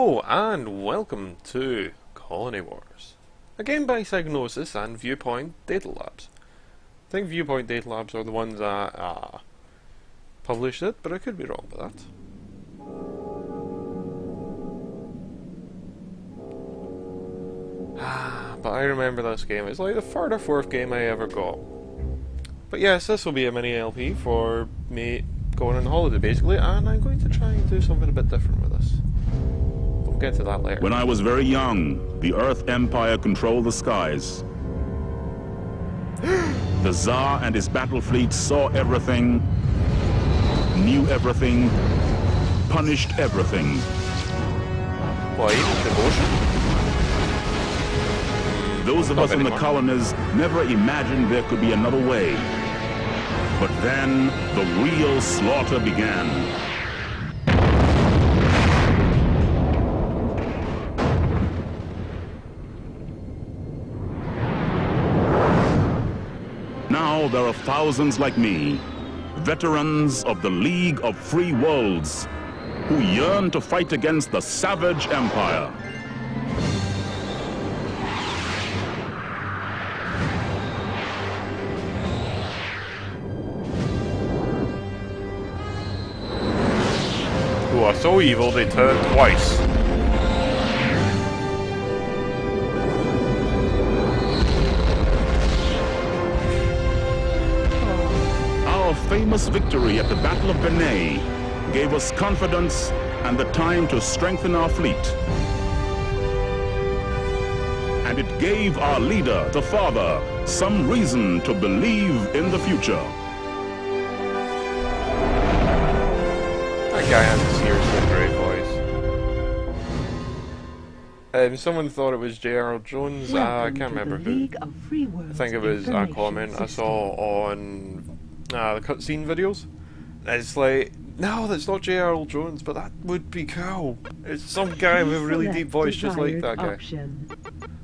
Hello and welcome to Colony Wars, a game by Psygnosis and Viewpoint Data Labs. I think Viewpoint Data Labs are the ones that published it, but I could be wrong with that. But I remember this game. It's like the third or fourth game I ever got. But yes, this will be a mini LP for me going on holiday basically, and I'm going to try and do something a bit different with this. We'll get to that later. When I was very young, the Earth Empire controlled the skies. The Tsar and his battle fleet saw everything, knew everything, punished everything. Why, even devotion? Those of us in the colonies never imagined there could be another way. But then, the real slaughter began. Now there are thousands like me, veterans of the League of Free Worlds, who yearn to fight against the savage empire. Who are so evil they turn twice. Our famous victory at the Battle of Benet gave us confidence and the time to strengthen our fleet. And it gave our leader, the father, some reason to believe in the future. That guy has a seriously great voice. Someone thought it was J.R.L. Jones. I can't remember who. I think it was a comment I saw on the cutscene videos. It's like, no, that's not J.R.L. Jones, but that would be cool. It's some guy with a really deep voice just like that guy.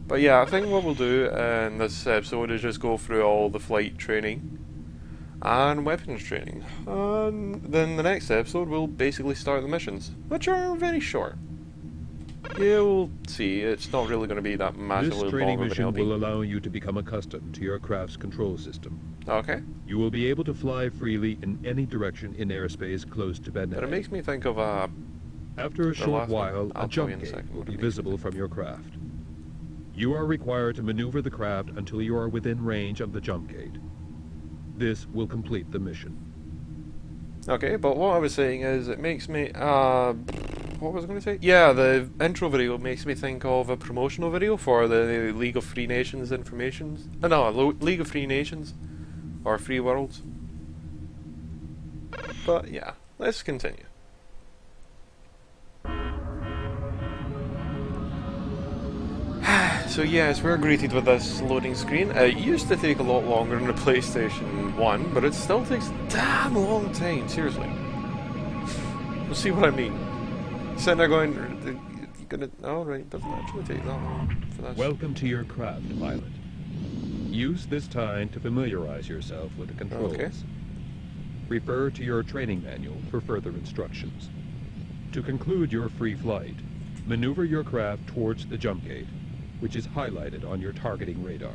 But yeah, I think what we'll do in this episode is just go through all the flight training and weapons training, and then the next episode we'll basically start the missions, which are very short. You'll see, it's not really going to be that massively long. This training mission will allow you to become accustomed to your craft's control system. Okay. You will be able to fly freely in any direction in airspace close to Benet. But it makes me think of After a short while, a jump gate will be visible from your craft. You are required to maneuver the craft until you are within range of the jump gate. This will complete the mission. Okay, but what I was saying is, it makes me, what was I going to say? Yeah, the intro video makes me think of a promotional video for the League of Free Nations informations. No, League of Free Nations, or Free Worlds. But yeah, let's continue. So yes, we're greeted with this loading screen. It used to take a lot longer in the PlayStation 1, but it still takes a damn long time, seriously. You'll see what I mean. Sitting there going, you're gonna, oh right, it doesn't actually take that long for this. Welcome to your craft, pilot. Use this time to familiarize yourself with the controls. Okay. Refer to your training manual for further instructions. To conclude your free flight, maneuver your craft towards the jump gate, which is highlighted on your targeting radar.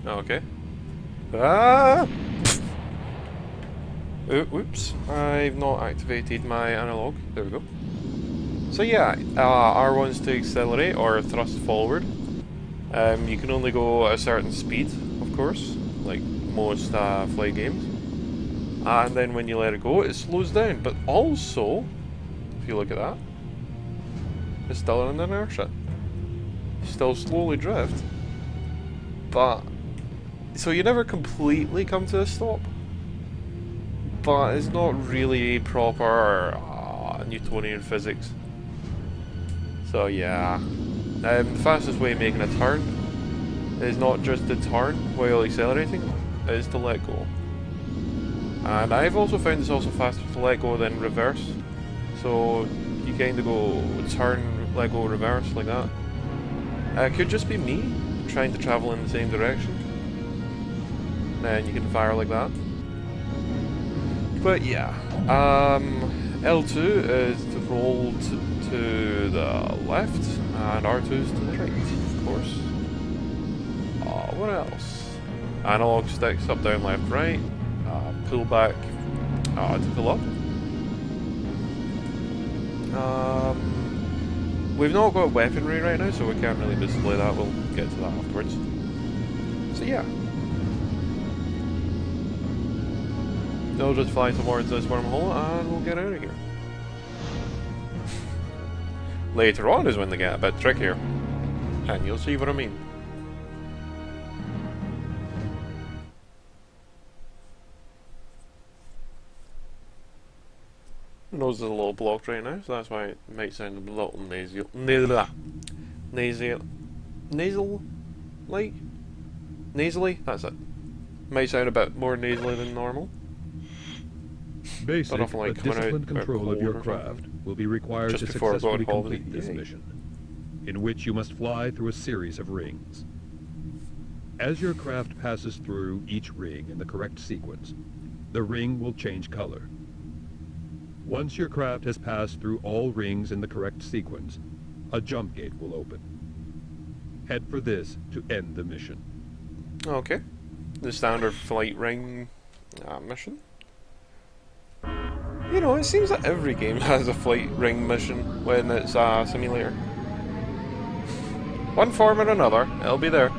Okay. Ah! Oops, I've not activated my analog. There we go. So yeah, R1's to accelerate or thrust forward. You can only go at a certain speed, of course, like most flight games. And then when you let it go, it slows down. But also, if you look at that, it's still on inertia. Still slowly drift. But, so you never completely come to a stop. But it's not really proper Newtonian physics. So yeah. The fastest way of making a turn is not just to turn while accelerating, it is to let go. And I've also found it's also faster to let go than reverse. So you kind of go turn, let go, reverse, like that. It could just be me trying to travel in the same direction. Then you can fire like that. But yeah, L2 is to Control to the left, and R2's to the right, of course. What else? Analog sticks up, down, left, right. Pull back to pull up. We've not got weaponry right now, so we can't really display that. We'll get to that afterwards. So yeah. They'll just fly towards this wormhole and we'll get out of here. Later on is when they get a bit trickier. And you'll see what I mean. Nose is a little blocked right now, so that's why it might sound a little nasally, that's it. Might sound a bit more nasally than normal. Basic but disciplined control of your craft will be required to successfully complete this mission, in which you must fly through a series of rings. As your craft passes through each ring in the correct sequence, the ring will change color. Once your craft has passed through all rings in the correct sequence, a jump gate will open. Head for this to end the mission. Okay. The standard flight ring mission. You know, it seems that every game has a flight ring mission when it's a simulator. One form or another, it'll be there.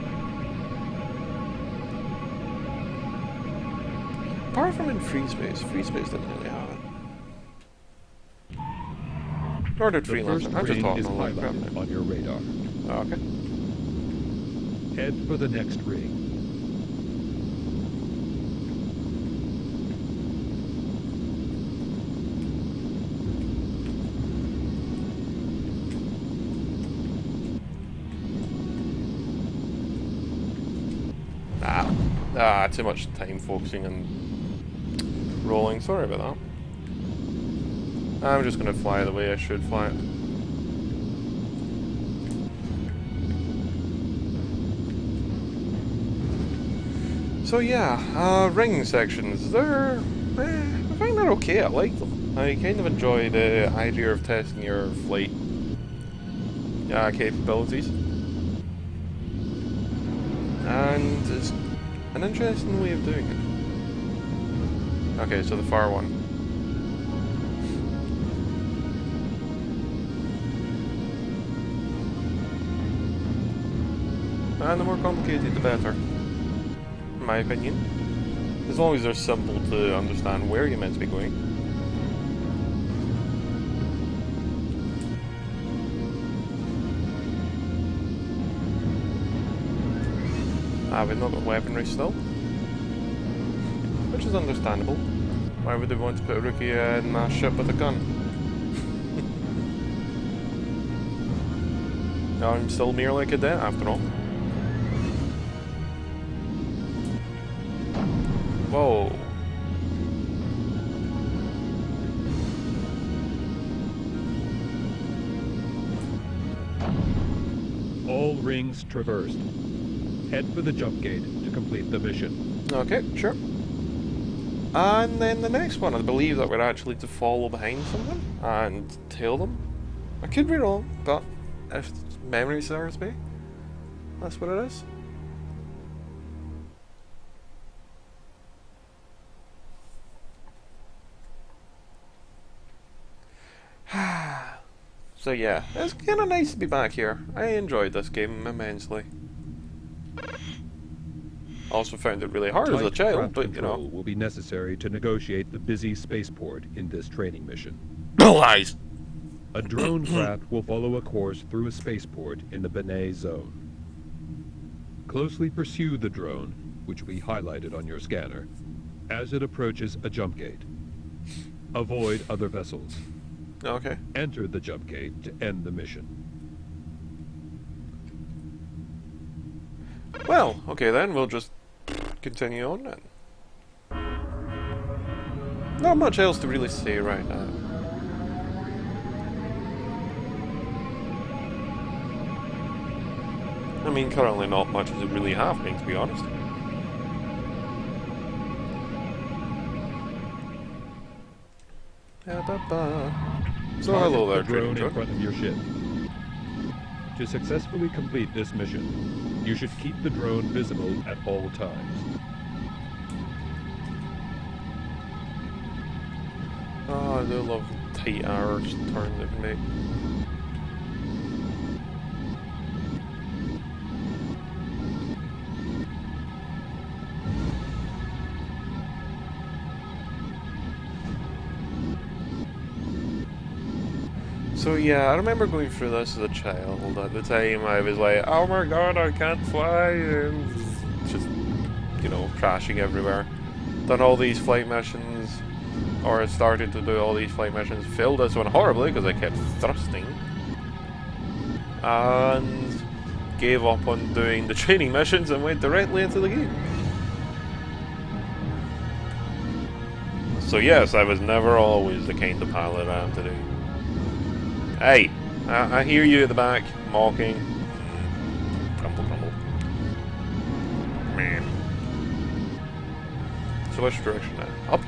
Apart from in Free Space didn't really have it. Nor did Freelancer. I'm just talking on your radar. Oh, okay. Head for the next ring. Too much time focusing and rolling. Sorry about that. I'm just going to fly the way I should fly it. So yeah, ring sections, they're, I find they're okay, I like them. I kind of enjoy the idea of testing your flight capabilities. And it's an interesting way of doing it. Okay, so the far one. And the more complicated, the better. In my opinion. As long as they're simple to understand where you're meant to be going. We've not got weaponry still. Which is understandable. Why would they want to put a rookie in a ship with a gun? No, I'm still merely a cadet after all. Whoa. All rings traversed. Head for the jump gate to complete the mission. Okay, sure. And then the next one, I believe that we're actually to follow behind someone and tail them. I could be wrong, but if memory serves me, that's what it is. So yeah, it's kind of nice to be back here. I enjoyed this game immensely. Also found it really hard as a child, but you know. Will be necessary to negotiate the busy spaceport in this training mission. Lies! A drone craft will follow a course through a spaceport in the Benet zone. Closely pursue the drone, which we highlighted on your scanner, as it approaches a jump gate. Avoid other vessels. Okay. Enter the jump gate to end the mission. Well, okay then, we'll just continue on then. Not much else to really say right now. I mean, currently not much is really happening, to be honest. So Target hello there, the drone Trading in front of your ship. To successfully complete this mission, you should keep the drone visible at all times. Oh, I do love tight hours turns it can make. So yeah, I remember going through this as a child. At the time I was like, oh my god, I can't fly, and just, you know, crashing everywhere. Done all these flight missions, or started to do all these flight missions, failed this one horribly because I kept thrusting. And gave up on doing the training missions and went directly into the game. So yes, I was never always the kind of pilot I am today. Hey, I hear you at the back, mocking. Crumble, crumble. Man. So which direction now? Up?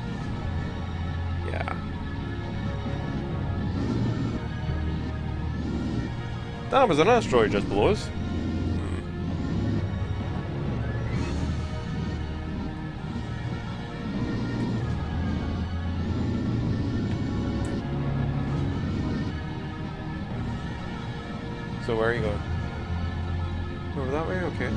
Yeah. That was an asteroid just below us. So where are you going? Over that way? Okay.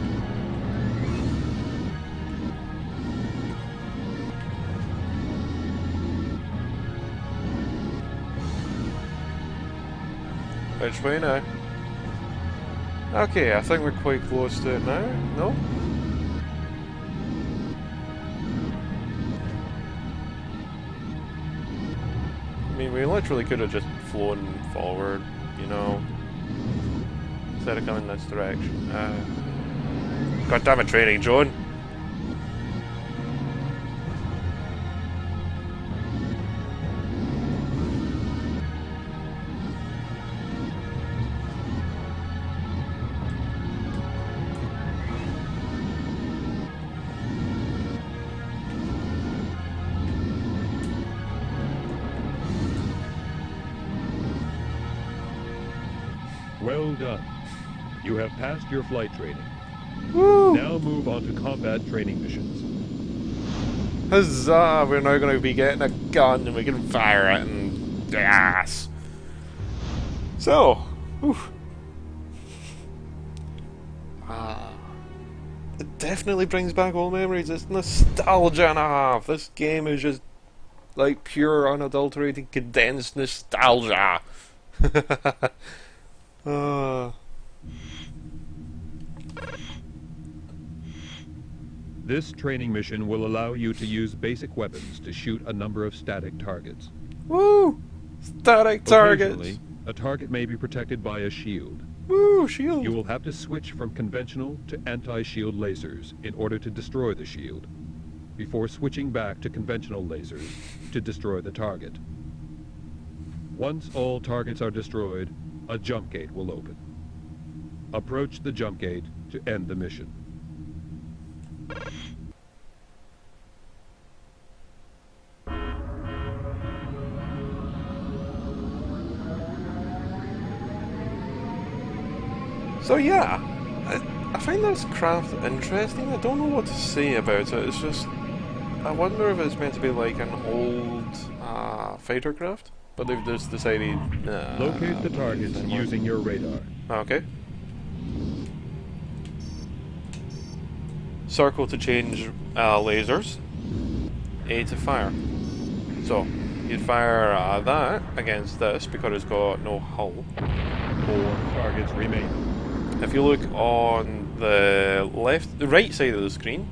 Which way now? Okay, I think we're quite close to it now. No? I mean, we literally could have just flown forward, you know, instead of coming this direction. God damn it, training, John. Well done. You have passed your flight training. Woo! Now move on to combat training missions. Huzzah! We're now going to be getting a gun and we can fire it and yes. So, whew. It definitely brings back old memories. It's nostalgia and a half. This game is just like pure, unadulterated, condensed nostalgia. This training mission will allow you to use basic weapons to shoot a number of static targets. Woo! Static targets! Occasionally, a target may be protected by a shield. Woo! Shield! You will have to switch from conventional to anti-shield lasers in order to destroy the shield, before switching back to conventional lasers to destroy the target. Once all targets are destroyed, a jump gate will open. Approach the jump gate to end the mission. So yeah, I find this craft interesting. I don't know what to say about it. It's just, I wonder if it's meant to be like an old fighter craft, but they've just decided. Locate the targets using your radar. Okay. Circle to change lasers. A to fire. So you'd fire that against this because it's got no hull. 4 targets remain. If you look on the right side of the screen,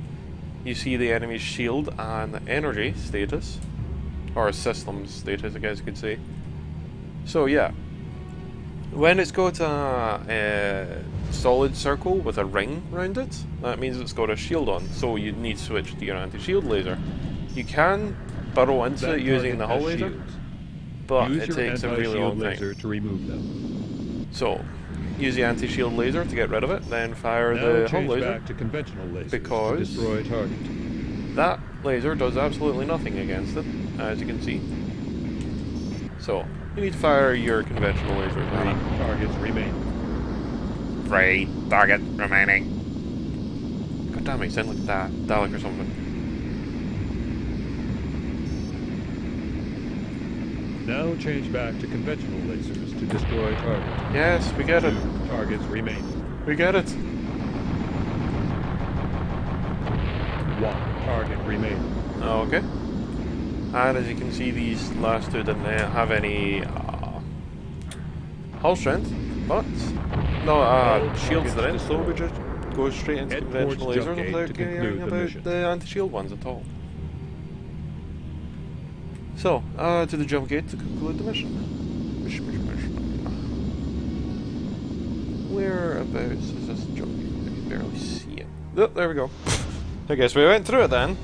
you see the enemy's shield and energy status, or system status, I guess you could say. So yeah, when it's got a solid circle with a ring around it, that means it's got a shield on. So you need to switch to your anti-shield laser. You can burrow into it using the hull laser, but it takes a really long time to remove them. So use the anti-shield laser to get rid of it, then fire the hull laser back to conventional lasers because to destroy target. that laser does absolutely nothing against it, as you can see. So You need to fire your conventional lasers. 3 targets remain. 3 target remaining. God damn it, you sound like that Dalek or something. Now change back to conventional lasers to destroy target. Yes, we get it. 2 targets remain. We get it. 1 target remain. Okay. And as you can see, these last two didn't have any hull strength, but no shields there, so we just go straight into Head conventional towards lasers Junkgate without to caring conclude the about mission. the anti-shield ones at all. So, to the jump gate to conclude the mission. Mission. Whereabouts is this jump gate? I can barely see it. Oh, there we go. I guess we went through it then.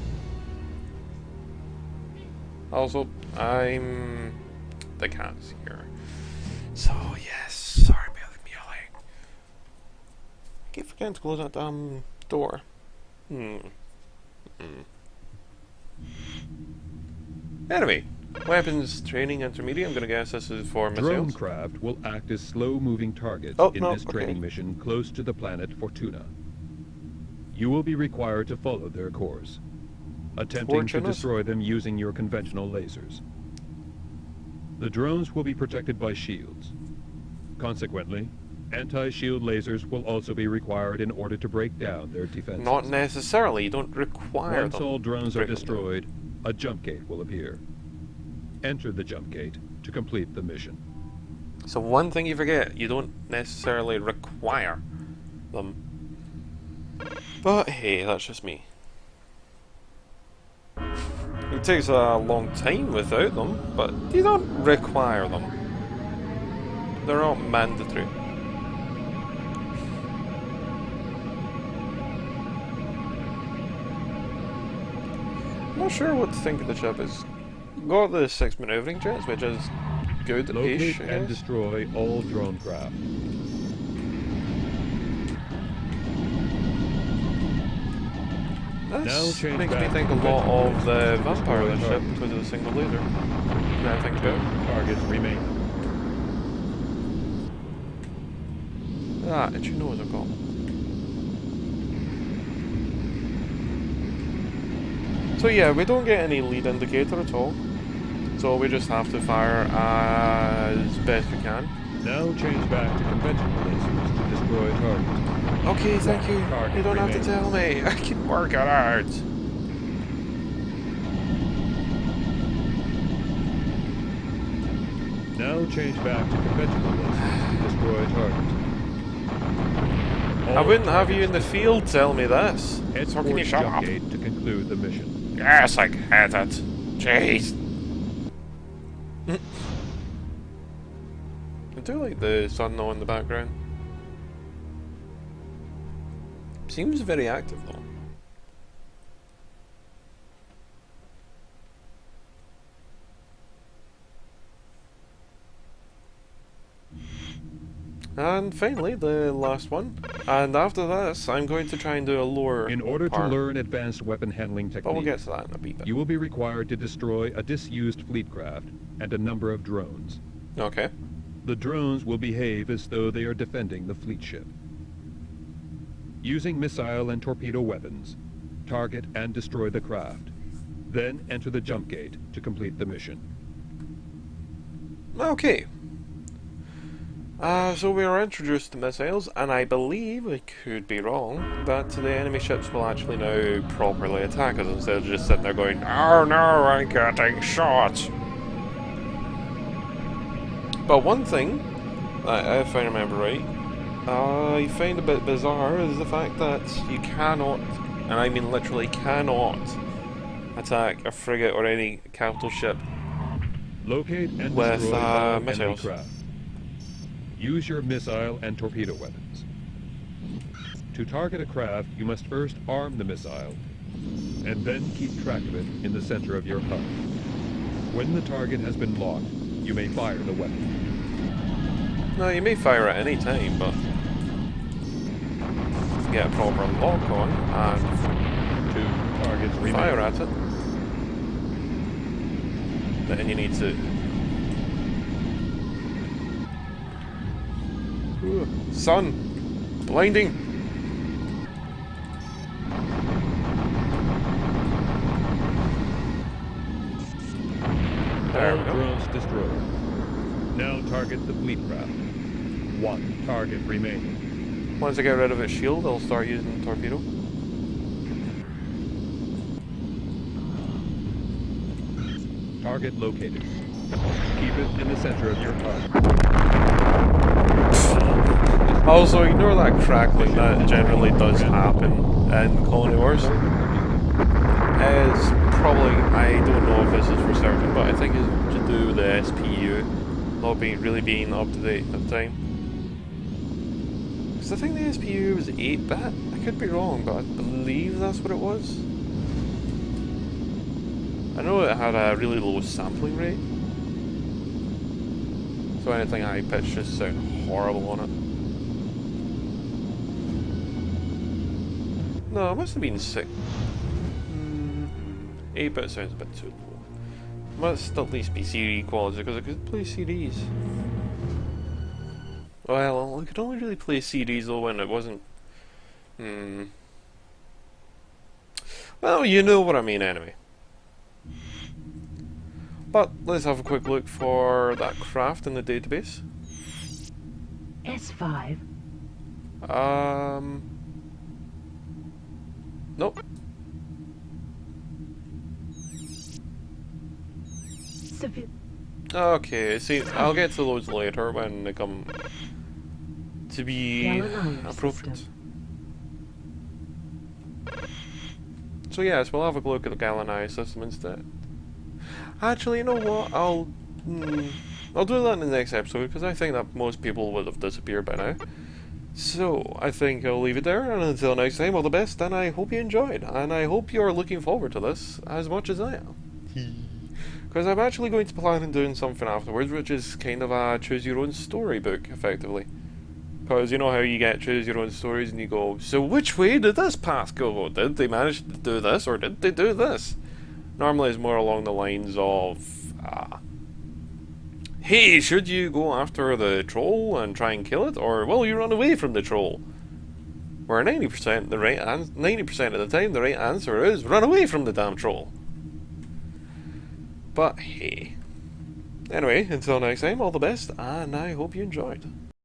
Also, I'm the cat's here. So, yes, sorry about the meowing. I keep forgetting to close that damn door. Anyway, weapons training intermediate. I'm gonna guess this is for Drone missiles. craft will act as slow-moving targets in this training mission close to the planet Fortuna. You will be required to follow their course, attempting to destroy them using your conventional lasers. The drones will be protected by shields. Consequently, anti-shield lasers will also be required in order to break down their defenses. Not necessarily, you don't require Once them. all drones are destroyed, a jump gate will appear. Enter the jump gate to complete the mission. So one thing you forget, you don't necessarily require them. But hey, that's just me. It takes a long time without them, but you don't require them. They're not mandatory. I'm not sure what to think of the ship. It's got the 6 maneuvering jets, which is good-ish, Locate I and guess. destroy all drone craft. This change makes me back think to a lot of the conventional vampire of destroy this ship because of the single laser. Now I think 2 about it. targets remain. Ah, itchy nose I've got. So yeah, we don't get any lead indicator at all. So we just have to fire as best we can. Now change back to conventional lasers to destroy targets. Okay, thank you. You don't have to tell me. I can work it out. Now change back to conventional lasers to destroy targets. I wouldn't have you in the field tell me this. Head So can you towards shut jump up? gate to conclude the mission. Yes, I get it. Jeez. I do like the sun though in the background. Seems very active though. And finally, the last one. And after this, I'm going to try and do a lower In order to part. learn advanced weapon handling But we'll get techniques, to that in a bit. you will be required to destroy a disused fleet craft and a number of drones. Okay. The drones will behave as though they are defending the fleet ship. Using missile and torpedo weapons, target and destroy the craft. Then enter the jump gate to complete the mission. Okay. So we are introduced to missiles, and I believe, I could be wrong, that the enemy ships will actually now properly attack us instead of just sitting there going, "Oh no, I'm getting shot." But one thing, if I remember right, I find a bit bizarre is the fact that you cannot, and I mean literally cannot, attack a frigate or any capital ship Locate and with destroy all enemy missiles. craft. Use your missile and torpedo weapons. To target a craft, you must first arm the missile, and then keep track of it in the center of your HUD. When the target has been locked, you may fire the weapon. No, you may fire at any time, but to get a proper lock on and 2 targets remain. fire at it, then you need to Sun! Blinding! There we All go. drones destroyed. Now target the fleet craft. One target remaining. Once I get rid of its shield, I'll start using torpedo. Target located. Keep it in the center of your target. Also, ignore that crackling, that generally does happen in Colony Wars. It's probably, I don't know if this is for certain, but I think it's to do with the SPU not really being up to date at the time. Because I think the SPU was 8-bit, I could be wrong, but I believe that's what it was. I know it had a really low sampling rate, so anything high pitch just sounds horrible on it. No, it must have been 6. 8-bit sounds a bit too low. Must at least be CD quality because I could play CDs. Well, I could only really play CDs though when it wasn't. Well, you know what I mean anyway. But let's have a quick look for that craft in the database. S5. Nope. Okay, see, I'll get to those later when they come to be appropriate. So yes, we'll have a look at the Galvanized system instead. Actually, you know what? I'll do that in the next episode because I think that most people would have disappeared by now. So I think I'll leave it there, and until next time, all the best, and I hope you enjoyed, and I hope you're looking forward to this as much as I am. Because I'm actually going to plan on doing something afterwards, which is kind of a choose-your-own-story book, effectively. Because you know how you get choose-your-own stories and you go, so which way did this path go? Did they manage to do this, or did they do this? Normally it's more along the lines of, hey, should you go after the troll and try and kill it, or will you run away from the troll? Where 90% of the time the right answer is run away from the damn troll. But hey. Anyway, until next time, all the best, and I hope you enjoyed.